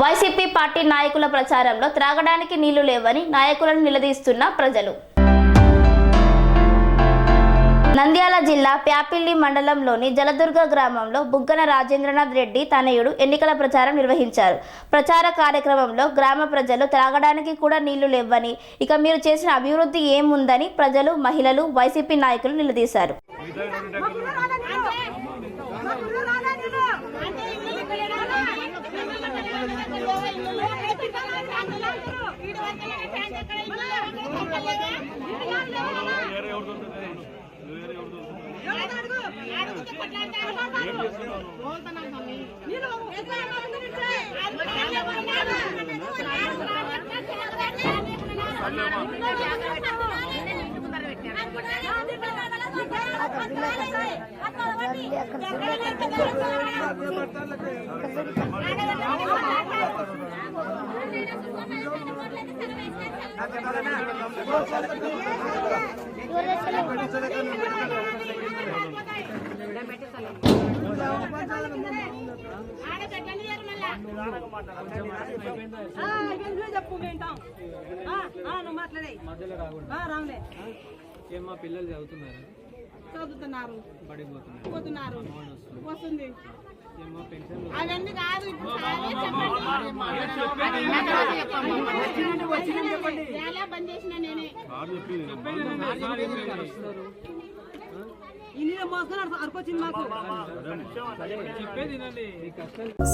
YCP party నాయకుల ప్రచారంలో త్రాగడానికి నీళ్లు లేవని నాయకులను నిలదీస్తున్న ప్రజలు. నంద్యాల జిల్లా ప్యాపిల్లి మండలంలోని జలదుర్గ గ్రామంలో బుగ్గన రాజేంద్రనాథ్ రెడ్డి తనయుడు ఎన్నికల ప్రచారం నిర్వహించారు. ప్రచార కార్యక్రమంలో గ్రామ ప్రజలు త్రాగడానికి కూడా నీళ్లు లేవని, ఇక మీరు చేసిన అభివృద్ధి ఏముందని ప్రజలు, మహిళలు, వైసీపీ నాయకులు నిలదీశారు. మా పిల్లలు చదువుతున్నారు, పోతున్నారు, వస్తుంది. అవన్నీ కాదు, బంద్ చేసిన నేనే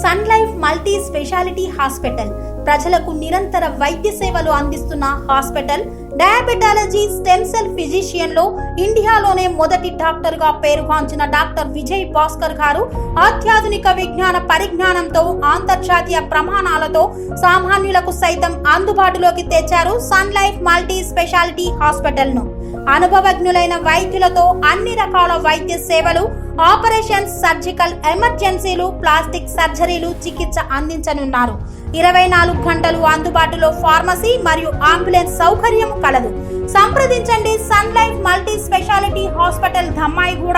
Sun Life Multi Speciality Hospital ప్రజలకు నిరంతర వైద్య సేవలు అందిస్తున్న hospital. Diabetology, stem cell physician లో ఇండియాలోనే మొదటి డాక్టర్ గా పేరుగాంచిన డాక్టర్ విజయ్ భాస్కర్ గారు అత్యాధునిక విజ్ఞాన పరిజ్ఞానంతో అంతర్జాతీయ ప్రమాణాలతో సామాన్యులకు సైతం అందుబాటులోకి తెచ్చారు Sun Life Multi Speciality Hospital ను. అనుభవజ్ఞులైన వైద్యులతో అన్ని రకాల వైద్య సేవలు, ఆపరేషన్స్, సర్జికల్ ఎమర్జెన్సీలు, ప్లాస్టిక్ సర్జరీలు, చికిత్స అందించనున్నారు. 24 గంటలు అందుబాటులో ఫార్మసీ మరియు అంబులెన్స్ సౌకర్యం కలదు. సంప్రదించండి Sun Life Multi Speciality Hospital, Dhammaiguda.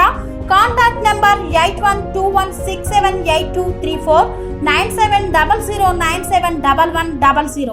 Contact number 8121678234, 9700971100.